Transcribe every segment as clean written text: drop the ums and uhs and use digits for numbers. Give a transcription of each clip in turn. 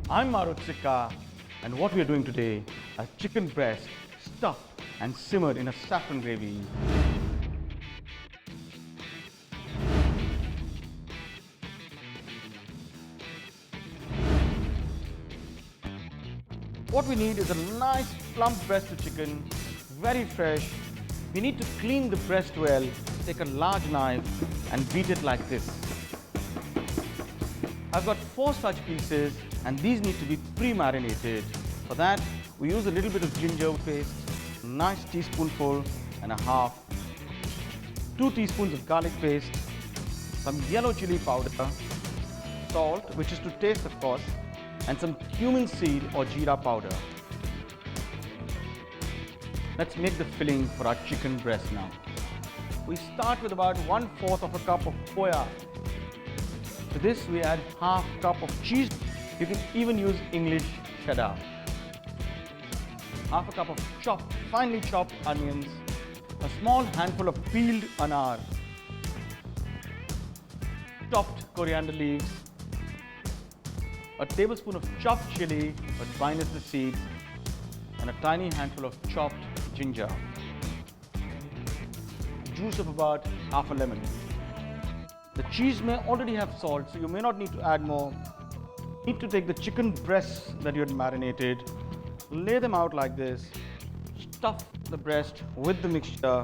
I'm ChefMarutSikka, and what we are doing today is chicken breast stuffed and simmered in a saffron gravy. What we need is a nice plump breast of chicken, very fresh. We need to clean the breast well, take a large knife and beat it like this. I've got 4 such pieces and these need to be pre-marinated. For that, we use a little bit of ginger paste, a nice teaspoonful and a half, 2 teaspoons of garlic paste, some yellow chili powder, salt, which is to taste of course, and some cumin seed or jeera powder. Let's make the filling for our chicken breast now. We start with about 1/4 of a cup of soya. To this we add half cup of cheese. You can even use English cheddar. Half a cup of finely chopped onions, a small handful of peeled anar, chopped coriander leaves, a tablespoon of chopped chili but minus the seeds, and a tiny handful of chopped ginger. Juice of about half a lemon. The cheese may already have salt, so you may not need to add more. You need to take the chicken breasts that you had marinated, lay them out like this, stuff the breast with the mixture,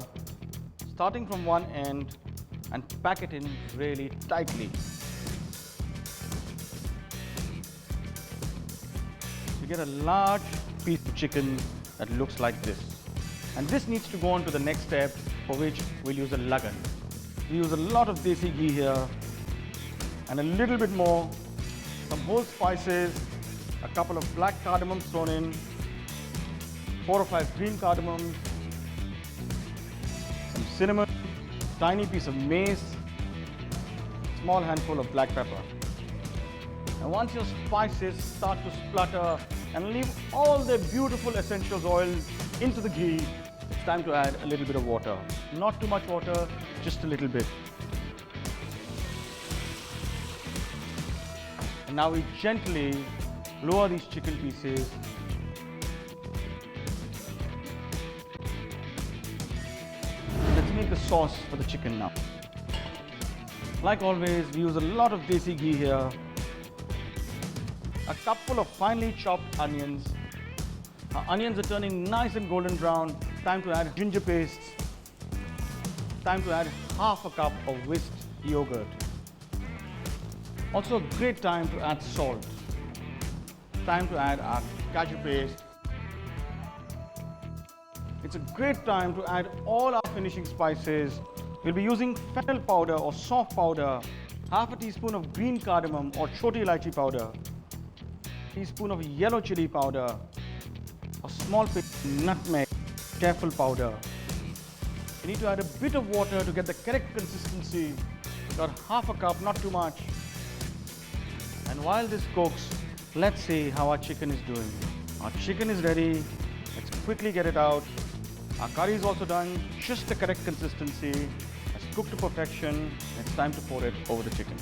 starting from one end and pack it in really tightly. You get a large piece of chicken that looks like this. And this needs to go on to the next step, for which we'll use a lagan. We use a lot of desi ghee here and a little bit more, some whole spices, a couple of black cardamoms thrown in, 4 or 5 green cardamoms, some cinnamon, tiny piece of mace, small handful of black pepper. And once your spices start to splutter and leave all their beautiful essential oils into the ghee, it's time to add a little bit of water. Not too much water, just a little bit. And now we gently lower these chicken pieces. Let's make the sauce for the chicken now. Like always, we use a lot of desi ghee here. A cupful of finely chopped onions. Our onions are turning nice and golden brown. Time to add ginger paste. Time to add half a cup of whisked yogurt. Also a great time to add salt. Time to add our cashew paste. It's a great time to add all our finishing spices. We'll be using fennel powder or soft powder, half a teaspoon of green cardamom or choti ilaichi powder, teaspoon of yellow chili powder, a small pinch of nutmeg, careful powder. You need to add a bit of water to get the correct consistency. About half a cup, not too much. And while this cooks, let's see how our chicken is doing. Our chicken is ready. Let's quickly get it out. Our curry is also done, just the correct consistency. It's cooked to perfection. It's time to pour it over the chicken.